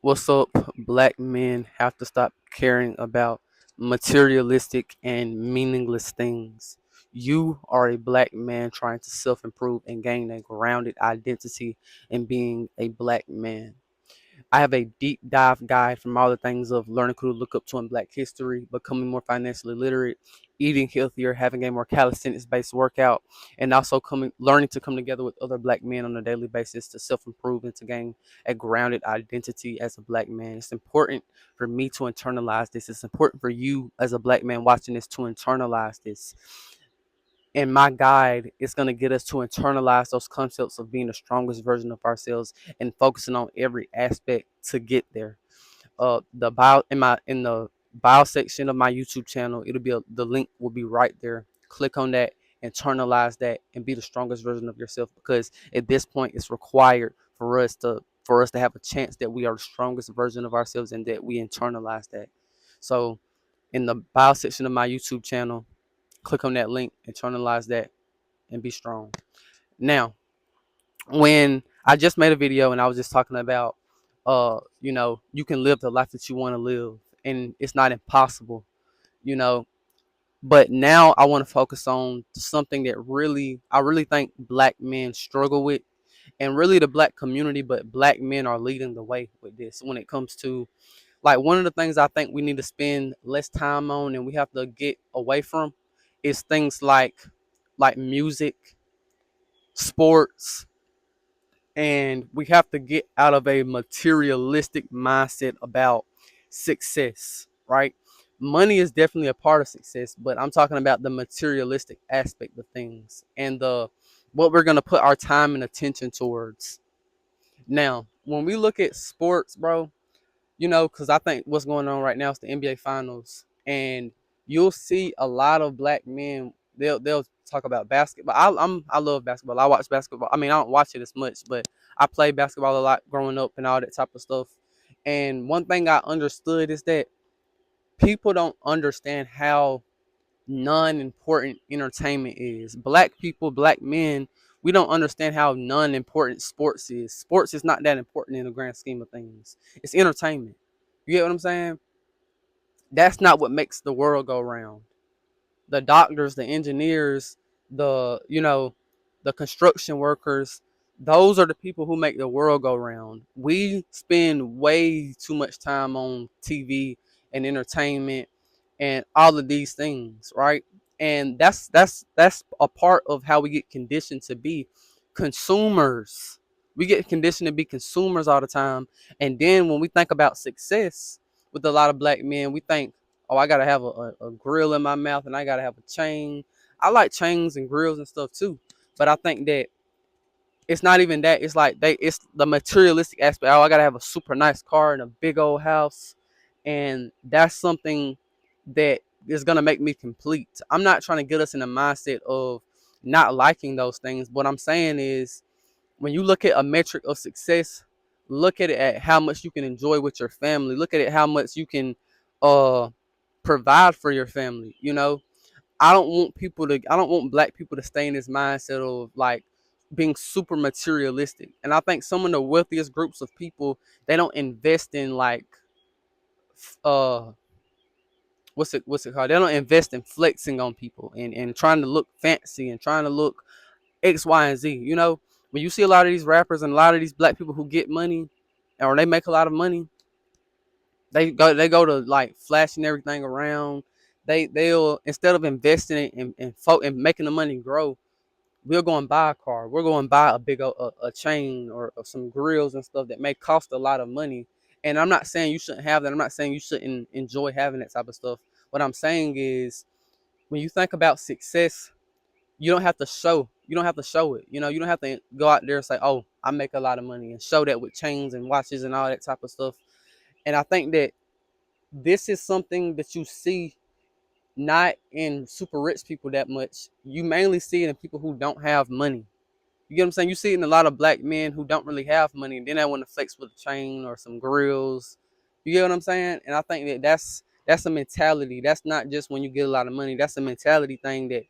What's up? Black men have to stop caring about materialistic and meaningless things. You are a black man trying to self improve and gain a grounded identity in being a black man. I have a deep dive guide from all the things of learning who to look up to in Black history, becoming more financially literate, eating healthier, having a more calisthenics based workout, and also learning to come together with other Black men on a daily basis to self improve and to gain a grounded identity as a Black man. It's important for me to internalize this. It's important for you as a Black man watching this to internalize this. And my guide is going to get us to internalize those concepts of being the strongest version of ourselves and focusing on every aspect to get there. The bio in the bio section of my YouTube channel, the link will be right there. Click on that, internalize that, and be the strongest version of yourself. Because at this point, it's required for us to have a chance that we are the strongest version of ourselves and that we internalize that. So in the bio section of my YouTube channel, click on that link, internalize that, and be strong. Now, when I just made a video and I was just talking about, you can live the life that you want to live, and it's not impossible, you know. But now I want to focus on something that I really think black men struggle with, and really the black community, but black men are leading the way with this when it comes to like one of the things I think we need to spend less time on and we have to get away from is things like music, sports, and we have to get out of a materialistic mindset about success, right? Money is definitely a part of success, but I'm talking about the materialistic aspect of things and the what we're going to put our time and attention towards. Now, when we look at sports, bro, because I think what's going on right now is the NBA Finals, and you'll see a lot of black men. They'll talk about basketball. I love basketball. I watch basketball. I mean, I don't watch it as much, but I played basketball a lot growing up and all that type of stuff. And one thing I understood is that people don't understand how non-important entertainment is. Black people, black men, we don't understand how non-important sports is. Sports is not that important in the grand scheme of things. It's entertainment. You get what I'm saying? That's not what makes the world go round. The doctors, the engineers, the construction workers, those are the people who make the world go round. We spend way too much time on TV and entertainment and all of these things, right? And that's a part of how we get conditioned to be consumers. We get conditioned to be consumers all the time. And then when we think about success with a lot of black men, we think, oh, I gotta have a grill in my mouth and I gotta have a chain. I like chains and grills and stuff too. But I think that it's not even that. It's like it's the materialistic aspect. Oh, I gotta have a super nice car and a big old house. And that's something that is gonna make me complete. I'm not trying to get us in the mindset of not liking those things. What I'm saying is when you look at a metric of success, look at it at how much you can enjoy with your family. Look at it how much you can uh provide for your family. I don't want black people to stay in this mindset of like being super materialistic. And I think some of the wealthiest groups of people, they don't invest in like uh what's it called? They don't invest in flexing on people and trying to look fancy and trying to look X, Y, and Z. When you see a lot of these rappers and a lot of these black people who get money or they make a lot of money, they go to like flashing everything around. They'll instead of investing in making the money grow, we'll go and buy a car. We're going to buy a big a chain or some grills and stuff that may cost a lot of money. And I'm not saying you shouldn't have that. I'm not saying you shouldn't enjoy having that type of stuff. What I'm saying is when you think about success, you don't have to show. You don't have to show it. You don't have to go out there and say, "Oh, I make a lot of money," and show that with chains and watches and all that type of stuff. And I think that this is something that you see not in super rich people that much. You mainly see it in people who don't have money. You get what I'm saying? You see it in a lot of black men who don't really have money, and then they want to flex with a chain or some grills. You get what I'm saying? And I think that that's a mentality. That's not just when you get a lot of money. That's a mentality thing that,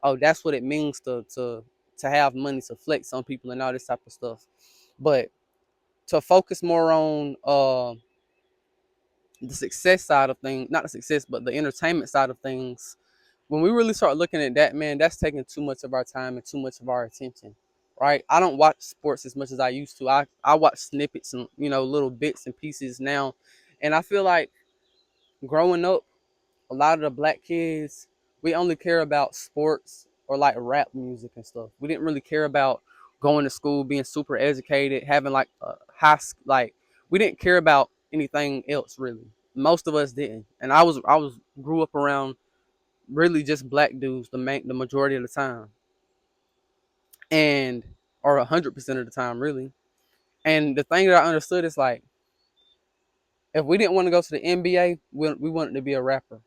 oh, that's what it means to have money to flex on people and all this type of stuff. But to focus more on the success side of things, not the success, but the entertainment side of things. When we really start looking at that, man, that's taking too much of our time and too much of our attention, right? I don't watch sports as much as I used to. I watch snippets and little bits and pieces now, and I feel like growing up, a lot of the black kids, we only care about sports or like rap music and stuff. We didn't really care about going to school, being super educated, having like a like we didn't care about anything else really. Most of us didn't, and I was grew up around really just black dudes the majority of the time, and or 100% of the time really. And the thing that I understood is like if we didn't want to go to the NBA, we wanted to be a rapper,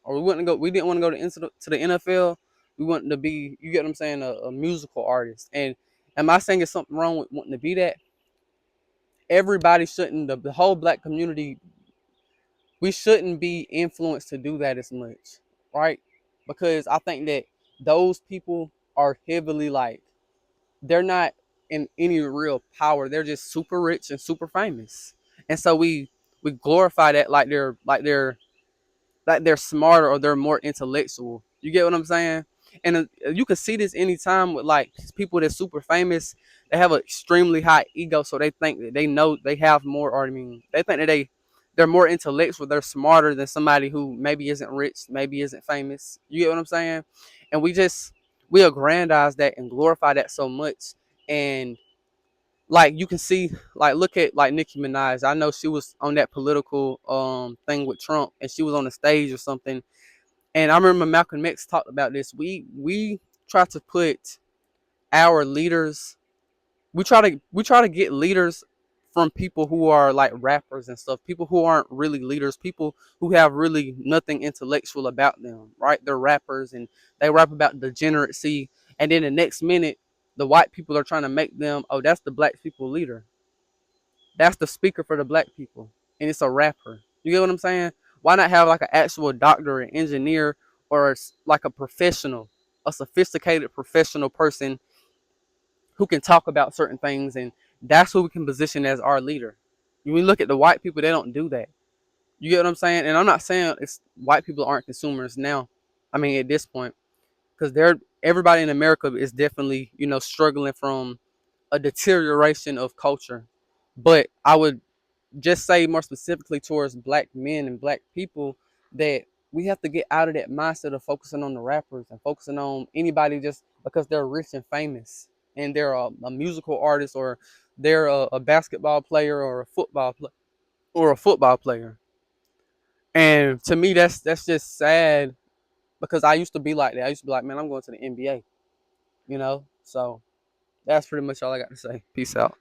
or we didn't want to go to the NFL. We wanted to be, you get what I'm saying, a musical artist. And am I saying it's something wrong with wanting to be that? Everybody shouldn't, the whole black community, we shouldn't be influenced to do that as much, right? Because I think that those people are heavily like, they're not in any real power. They're just super rich and super famous. And so we glorify that like they're smarter or they're more intellectual. You get what I'm saying? And you can see this anytime with like people that's super famous. They have an extremely high ego, so they think that they know they have more. Or I mean, they think that they're more intellectual. They're smarter than somebody who maybe isn't rich, maybe isn't famous. You get what I'm saying? And we aggrandize that and glorify that so much. And like you can see, like look at like Nicki Minaj. I know she was on that political thing with Trump, and she was on the stage or something. And I remember Malcolm X talked about this. We try to put our leaders. We try to get leaders from people who are like rappers and stuff. People who aren't really leaders. People who have really nothing intellectual about them. Right? They're rappers and they rap about degeneracy. And then the next minute, the white people are trying to make them. Oh, that's the black people leader. That's the speaker for the black people, and it's a rapper. You get what I'm saying? Why not have like an actual doctor, an engineer, or like a professional, a sophisticated professional person who can talk about certain things, and that's who we can position as our leader. When we look at the white people, they don't do that. You get what I'm saying? And I'm not saying it's white people aren't consumers now. I mean, at this point, because they're everybody in America is definitely struggling from a deterioration of culture. But I would just say more specifically towards black men and black people that we have to get out of that mindset of focusing on the rappers and focusing on anybody just because they're rich and famous and they're a musical artist or they're a basketball player or a football player. And to me, that's just sad because I used to be like that. I used to be like, man, I'm going to the NBA, So that's pretty much all I got to say. Peace out.